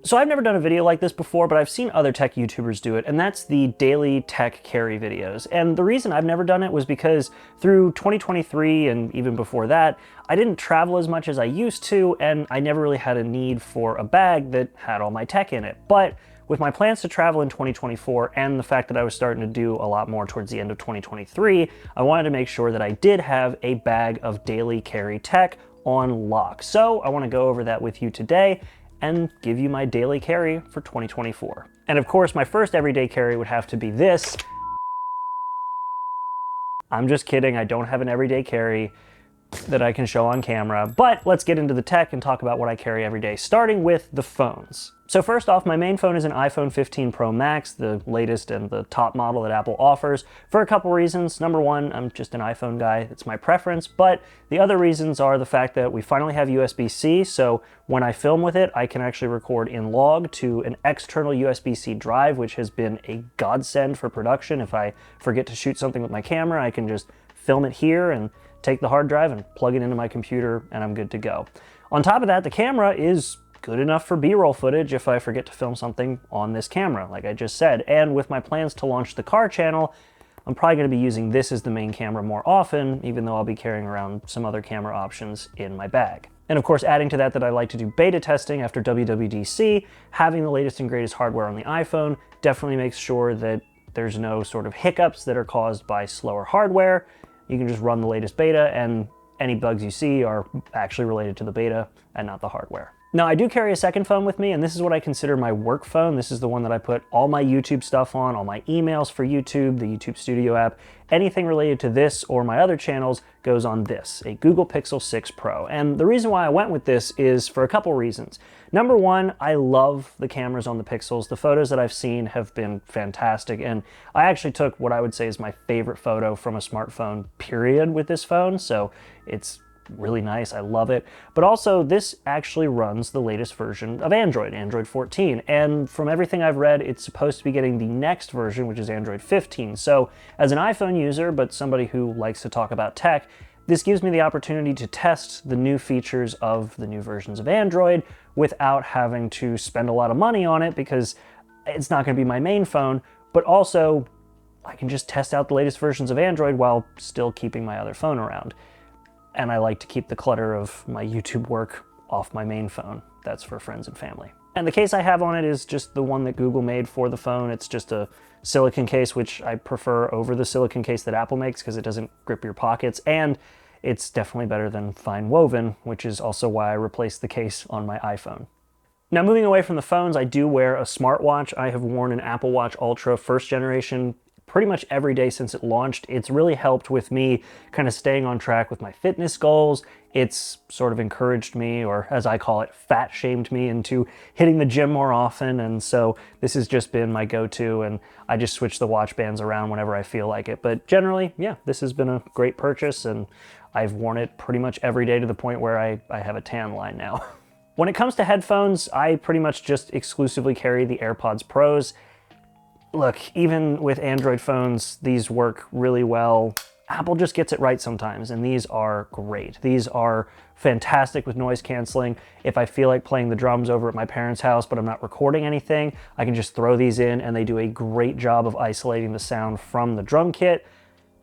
So I've never done a video like this before, but I've seen other tech YouTubers do it, and that's the daily tech carry videos. And the reason I've never done it was because through 2023 and even before that, I didn't travel as much as I used to, and I never really had a need for a bag that had all my tech in it. But with my plans to travel in 2024 and the fact that I was starting to do a lot more towards the end of 2023, I wanted to make sure that I did have a bag of daily carry tech on lock. So I want to go over that with you today and give you my daily carry for 2024. And of course, my first everyday carry would have to be this. I'm just kidding, I don't have an everyday carry that I can show on camera, but let's get into the tech and talk about what I carry every day, starting with the phones. So first off, my main phone is an iPhone 15 Pro Max, the latest and the top model that Apple offers, for a couple reasons. Number one, I'm just an iPhone guy, it's my preference, but the other reasons are the fact that we finally have USB-C, so when I film with it, I can actually record in log to an external USB-C drive, which has been a godsend for production. If I forget to shoot something with my camera, I can just film it here and take the hard drive and plug it into my computer and I'm good to go. On top of that, the camera is good enough for B-roll footage if I forget to film something on this camera, like I just said. And with my plans to launch the car channel, I'm probably going to be using this as the main camera more often, even though I'll be carrying around some other camera options in my bag. And of course, adding to that I like to do beta testing after WWDC, having the latest and greatest hardware on the iPhone definitely makes sure that there's no sort of hiccups that are caused by slower hardware. You can just run the latest beta and any bugs you see are actually related to the beta and not the hardware. Now, I do carry a second phone with me, and this is what I consider my work phone. This is the one that I put all my YouTube stuff on, all my emails for YouTube, the YouTube Studio app. Anything related to this or my other channels goes on this, a Google Pixel 6 Pro. And the reason why I went with this is for a couple reasons. Number one, I love the cameras on the Pixels. The photos that I've seen have been fantastic, and I actually took what I would say is my favorite photo from a smartphone, period, with this phone, so it's really nice, I love it. But also, this actually runs the latest version of Android 14, and from everything I've read, it's supposed to be getting the next version, which is Android 15. So as an iPhone user, but somebody who likes to talk about tech, this gives me the opportunity to test the new features of the new versions of Android without having to spend a lot of money on it, because it's not going to be my main phone, but also I can just test out the latest versions of Android while still keeping my other phone around. And I like to keep the clutter of my YouTube work off my main phone. That's for friends and family. And the case I have on it is just the one that Google made for the phone. It's just a silicone case, which I prefer over the silicone case that Apple makes because it doesn't grip your pockets, and it's definitely better than fine woven, which is also why I replaced the case on my iPhone. Now, moving away from the phones, I do wear a smartwatch. I have worn an Apple Watch Ultra first generation pretty much every day since it launched. It's really helped with me kind of staying on track with my fitness goals. It's sort of encouraged me, or as I call it, fat shamed me into hitting the gym more often. And so this has just been my go-to, and I just switch the watch bands around whenever I feel like it. But generally, yeah, this has been a great purchase, and I've worn it pretty much every day to the point where I have a tan line now. When it comes to headphones, I pretty much just exclusively carry the AirPods Pros. Look, even with Android phones, these work really well. Apple just gets it right sometimes, and these are great. These are fantastic with noise canceling. If I feel like playing the drums over at my parents' house, but I'm not recording anything, I can just throw these in, and they do a great job of isolating the sound from the drum kit.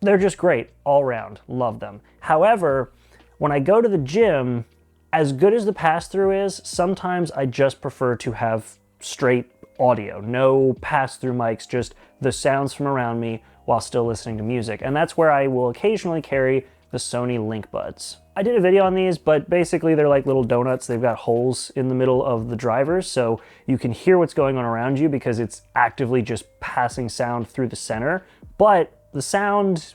They're just great all around. Love them. However, when I go to the gym, as good as the pass-through is, sometimes I just prefer to have straight audio, no pass-through mics, just the sounds from around me while still listening to music. And that's where I will occasionally carry the Sony Link Buds. I did a video on these, but basically they're like little donuts. They've got holes in the middle of the drivers, so you can hear what's going on around you because it's actively just passing sound through the center. But the sound,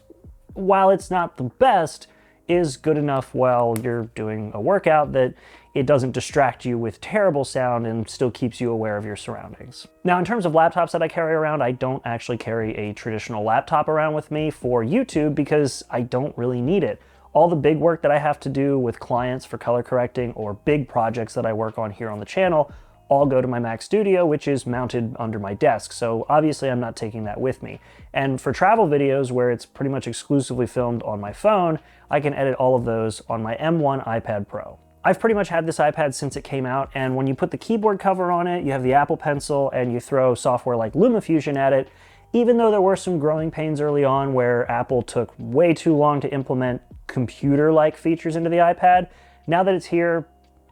while it's not the best, is good enough while you're doing a workout that it doesn't distract you with terrible sound and still keeps you aware of your surroundings. Now, in terms of laptops that I carry around, I don't actually carry a traditional laptop around with me for YouTube because I don't really need it. All the big work that I have to do with clients for color correcting or big projects that I work on here on the channel all go to my Mac Studio, which is mounted under my desk. So obviously I'm not taking that with me. And for travel videos where it's pretty much exclusively filmed on my phone, I can edit all of those on my M1 iPad Pro. I've pretty much had this iPad since it came out, and when you put the keyboard cover on it, you have the Apple Pencil, and you throw software like LumaFusion at it, even though there were some growing pains early on where Apple took way too long to implement computer-like features into the iPad, now that it's here,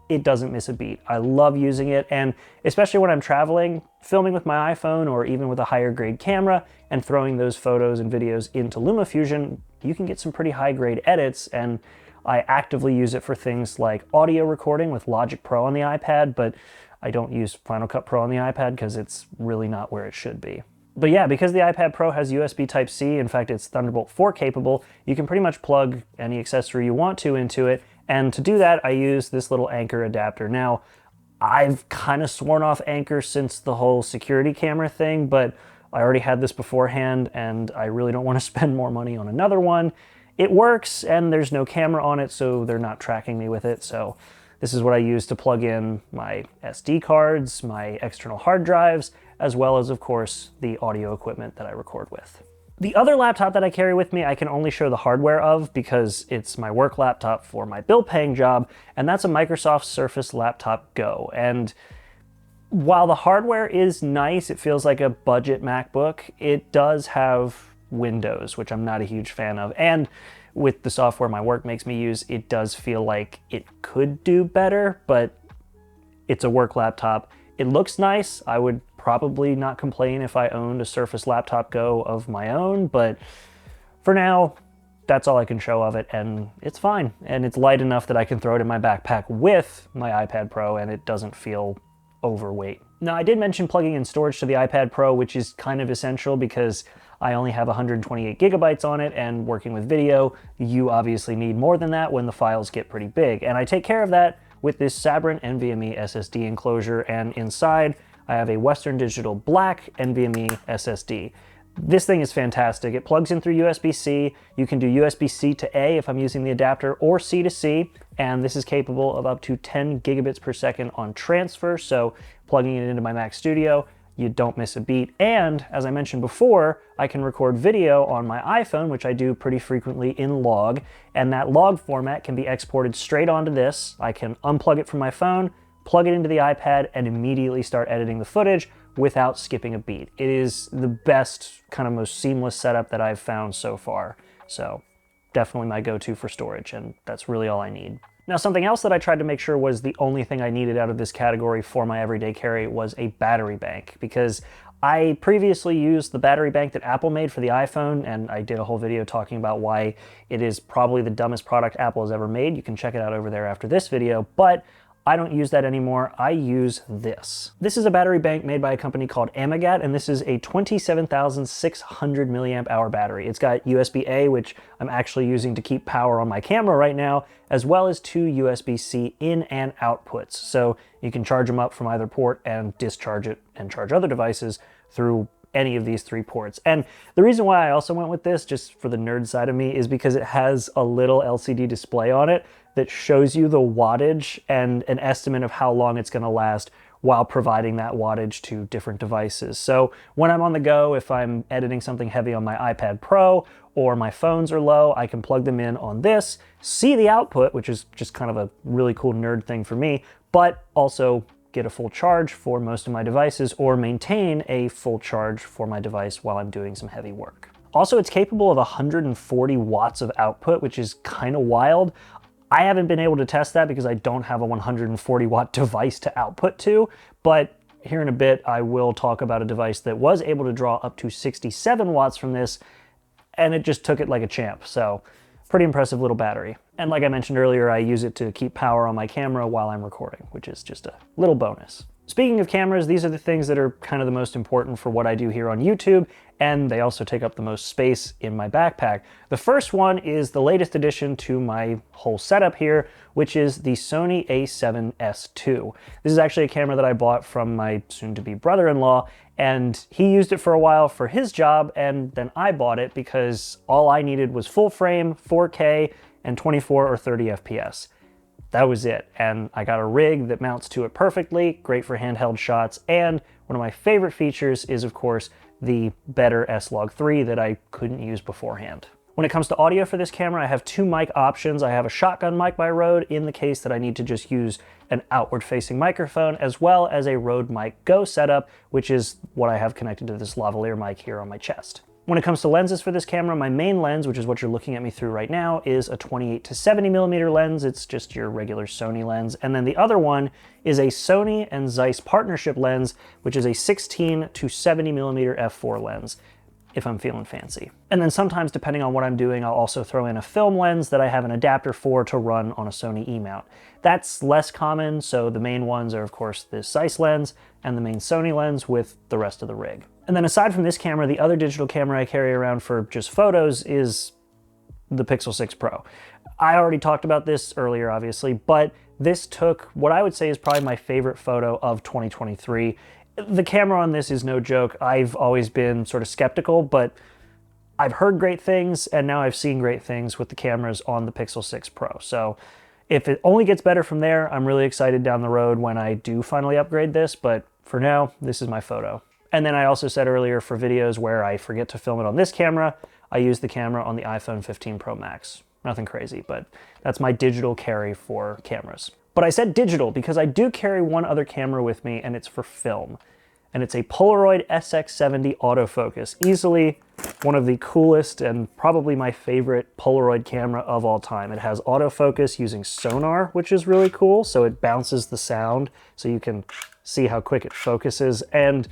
it doesn't miss a beat. I love using it, and especially when I'm traveling, filming with my iPhone or even with a higher grade camera and throwing those photos and videos into LumaFusion, you can get some pretty high grade edits, and I actively use it for things like audio recording with Logic Pro on the iPad, but I don't use Final Cut Pro on the iPad because it's really not where it should be. But yeah, because the iPad Pro has USB Type-C, in fact it's Thunderbolt 4 capable, you can pretty much plug any accessory you want to into it, and to do that I use this little Anker adapter. Now, I've kind of sworn off Anker since the whole security camera thing, but I already had this beforehand and I really don't want to spend more money on another one. It works and there's no camera on it, so they're not tracking me with it, so this is what I use to plug in my SD cards, my external hard drives, as well as, of course, the audio equipment that I record with. The other laptop that I carry with me, I can only show the hardware of because it's my work laptop for my bill-paying job, and that's a Microsoft Surface Laptop Go. And while the hardware is nice, it feels like a budget MacBook, it does have Windows, which I'm not a huge fan of. And with the software my work makes me use, it does feel like it could do better, but it's a work laptop. It looks nice. I would probably not complain if I owned a Surface Laptop Go of my own, but for now, that's all I can show of it, and it's fine. And it's light enough that I can throw it in my backpack with my iPad Pro, and it doesn't feel overweight. Now, I did mention plugging in storage to the iPad Pro, which is kind of essential because I only have 128 gigabytes on it, and working with video, you obviously need more than that when the files get pretty big. And I take care of that with this Sabrent NVMe SSD enclosure, and inside I have a Western Digital Black NVMe SSD. This thing is fantastic. It plugs in through USB-C. You can do USB-C to A if I'm using the adapter, or C to C, and this is capable of up to 10 gigabits per second on transfer, so plugging it into my Mac Studio, you don't miss a beat. And as I mentioned before, I can record video on my iPhone, which I do pretty frequently in log, and that log format can be exported straight onto this. I can unplug it from my phone, plug it into the iPad, and immediately start editing the footage without skipping a beat. It is the best, kind of most seamless setup that I've found so far. So definitely my go-to for storage, and that's really all I need. Now, something else that I tried to make sure was the only thing I needed out of this category for my everyday carry was a battery bank, because I previously used the battery bank that Apple made for the iPhone, and I did a whole video talking about why it is probably the dumbest product Apple has ever made. You can check it out over there after this video, but I don't use that anymore. I use this. This is a battery bank made by a company called Amigat, and this is a 27,600 milliamp hour battery. It's got USB-A, which I'm actually using to keep power on my camera right now, as well as 2 USB-C in and outputs. So you can charge them up from either port and discharge it and charge other devices through any of these 3 ports. And the reason why I also went with this, just for the nerd side of me, is because it has a little LCD display on it that shows you the wattage and an estimate of how long it's going to last while providing that wattage to different devices. So when I'm on the go, if I'm editing something heavy on my iPad Pro or my phones are low, I can plug them in on this, see the output, which is just kind of a really cool nerd thing for me, but also get a full charge for most of my devices or maintain a full charge for my device while I'm doing some heavy work. Also, it's capable of 140 watts of output, which is kind of wild. I haven't been able to test that because I don't have a 140 watt device to output to, but here in a bit I will talk about a device that was able to draw up to 67 watts from this, and it just took it like a champ. So pretty impressive little battery. And like I mentioned earlier, I use it to keep power on my camera while I'm recording, which is just a little bonus. Speaking of cameras, these are the things that are kind of the most important for what I do here on YouTube, and they also take up the most space in my backpack. The first one is the latest addition to my whole setup here, which is the Sony a7S II. This is actually a camera that I bought from my soon-to-be brother-in-law, and he used it for a while for his job, and then I bought it because all I needed was full frame, 4K, and 24 or 30 FPS. That was it, and I got a rig that mounts to it perfectly, great for handheld shots, and one of my favorite features is, of course, the better S-Log 3 that I couldn't use beforehand. When it comes to audio for this camera, I have two mic options. I have a shotgun mic by Rode in the case that I need to just use an outward-facing microphone, as well as a Rode Mic Go setup, which is what I have connected to this lavalier mic here on my chest. When it comes to lenses for this camera, my main lens, which is what you're looking at me through right now, is a 28 to 70 millimeter lens. It's just your regular Sony lens. And then the other one is a Sony and Zeiss partnership lens, which is a 16 to 70 millimeter f4 lens, if I'm feeling fancy. And then sometimes, depending on what I'm doing, I'll also throw in a film lens that I have an adapter for to run on a Sony E-mount. That's less common, so the main ones are, of course, this Zeiss lens and the main Sony lens with the rest of the rig. And then aside from this camera, the other digital camera I carry around for just photos is the Pixel 6 Pro. I already talked about this earlier, obviously, but this took what I would say is probably my favorite photo of 2023. The camera on this is no joke. I've always been sort of skeptical, but I've heard great things, and now I've seen great things with the cameras on the Pixel 6 Pro. So if it only gets better from there, I'm really excited down the road when I do finally upgrade this, but for now, this is my photo. And then I also said earlier, for videos where I forget to film it on this camera, I use the camera on the iPhone 15 Pro Max. Nothing crazy, but that's my digital carry for cameras. But I said digital because I do carry one other camera with me, and it's for film. And it's a Polaroid SX70 autofocus. Easily one of the coolest and probably my favorite Polaroid camera of all time. It has autofocus using sonar, which is really cool. So it bounces the sound so you can see how quick it focuses. And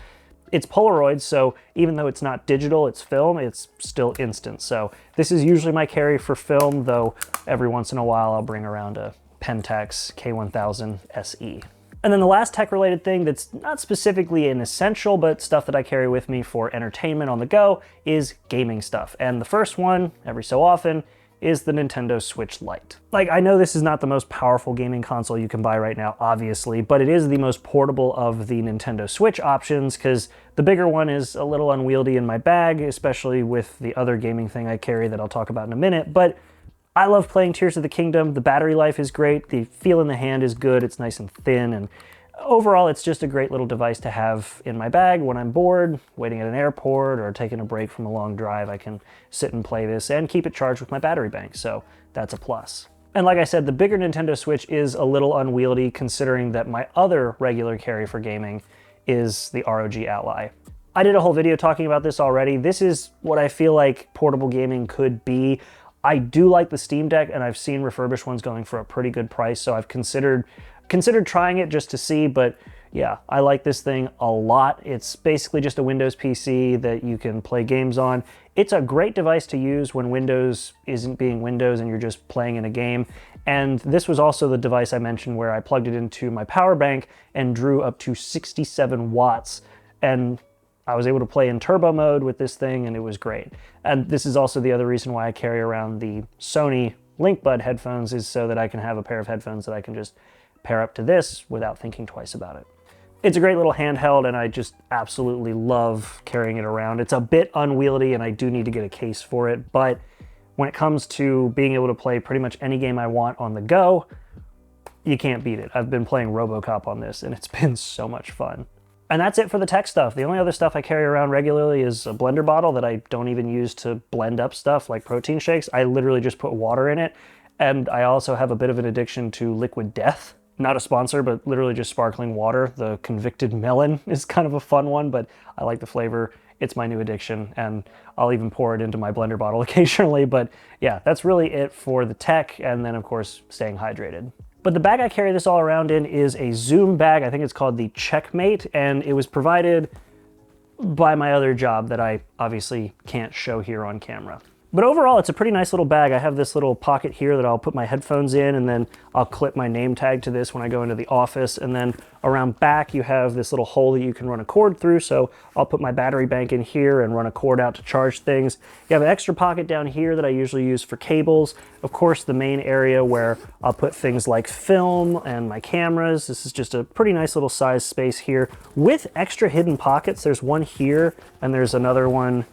it's Polaroid, so even though it's not digital, it's film, it's still instant. So this is usually my carry for film, though every once in a while I'll bring around a Pentax K1000 SE. And then the last tech-related thing that's not specifically an essential, but stuff that I carry with me for entertainment on the go is gaming stuff. And the first one, every so often, is the Nintendo Switch Lite. Like, I know this is not the most powerful gaming console you can buy right now, obviously, but it is the most portable of the Nintendo Switch options, because the bigger one is a little unwieldy in my bag, especially with the other gaming thing I carry that I'll talk about in a minute. But I love playing Tears of the Kingdom. The battery life is great. The feel in the hand is good. It's nice and thin. And overall, it's just a great little device to have in my bag when I'm bored, waiting at an airport, or taking a break from a long drive. I can sit and play this and keep it charged with my battery bank. So that's a plus. And like I said, the bigger Nintendo Switch is a little unwieldy, considering that my other regular carry for gaming is the ROG Ally. I did a whole video talking about this already. This is what I feel like portable gaming could be. I do like the Steam Deck, and I've seen refurbished ones going for a pretty good price, so I've considered trying it just to see, but yeah, I like this thing a lot. It's basically just a Windows PC that you can play games on. It's a great device to use when Windows isn't being Windows and you're just playing in a game. And this was also the device I mentioned where I plugged it into my power bank and drew up to 67 watts. And I was able to play in turbo mode with this thing, and it was great. And this is also the other reason why I carry around the Sony LinkBud headphones, is so that I can have a pair of headphones that I can just pair up to this without thinking twice about it. It's a great little handheld, and I just absolutely love carrying it around. It's a bit unwieldy, and I do need to get a case for it, but when it comes to being able to play pretty much any game I want on the go, you can't beat it. I've been playing RoboCop on this, and it's been so much fun. And that's it for the tech stuff. The only other stuff I carry around regularly is a blender bottle that I don't even use to blend up stuff like protein shakes. I literally just put water in it. And I also have a bit of an addiction to Liquid Death. Not a sponsor, but literally just sparkling water. The Convicted Melon is kind of a fun one, but I like the flavor. It's my new addiction, and I'll even pour it into my blender bottle occasionally. But yeah, that's really it for the tech, and then of course, staying hydrated. But the bag I carry this all around in is a Zoom bag. I think it's called the Checkmate, and it was provided by my other job that I obviously can't show here on camera. But overall, it's a pretty nice little bag. I have this little pocket here that I'll put my headphones in, and then I'll clip my name tag to this when I go into the office. And then around back, you have this little hole that you can run a cord through. So I'll put my battery bank in here and run a cord out to charge things. You have an extra pocket down here that I usually use for cables. Of course, the main area where I'll put things like film and my cameras. This is just a pretty nice little size space here with extra hidden pockets. There's one here, and there's another one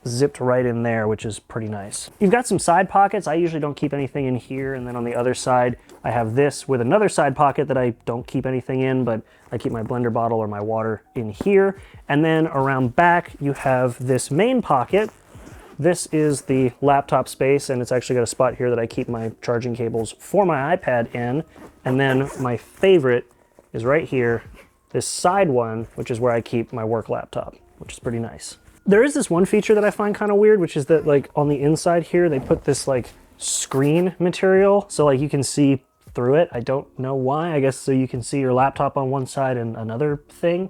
zipped right in there, which is pretty nice. You've got some side pockets. I usually don't keep anything in here, and then on the other side I have this with another side pocket that I don't keep anything in, but I keep my blender bottle or my water in here. And then around back you have this main pocket this is the laptop space, and it's actually got a spot here that I keep my charging cables for my iPad in. And then my favorite is right here, this side one, which is where I keep my work laptop, which is pretty nice. There is this one feature that I find kind of weird, which is that like on the inside here, they put this like screen material. So like you can see through it. I don't know why, I guess so you can see your laptop on one side and another thing.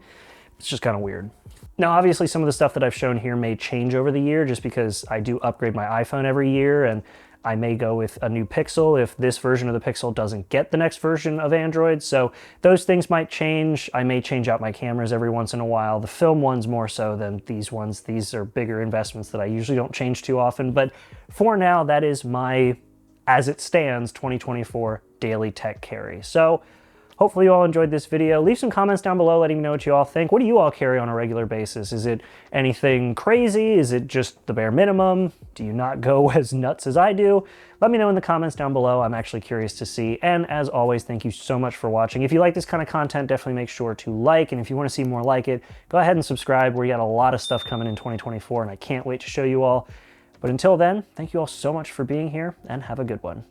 It's just kind of weird. Now, obviously some of the stuff that I've shown here may change over the year just because I do upgrade my iPhone every year, and I may go with a new Pixel if this version of the Pixel doesn't get the next version of Android. So those things might change. I may change out my cameras every once in a while. The film ones more so than these ones. These are bigger investments that I usually don't change too often. But for now, that is my, as it stands, 2024 daily tech carry. So hopefully you all enjoyed this video. Leave some comments down below letting me know what you all think. What do you all carry on a regular basis? Is it anything crazy? Is it just the bare minimum? Do you not go as nuts as I do? Let me know in the comments down below. I'm actually curious to see. And as always, thank you so much for watching. If you like this kind of content, definitely make sure to like. And if you want to see more like it, go ahead and subscribe. We got a lot of stuff coming in 2024, and I can't wait to show you all. But until then, thank you all so much for being here, and have a good one.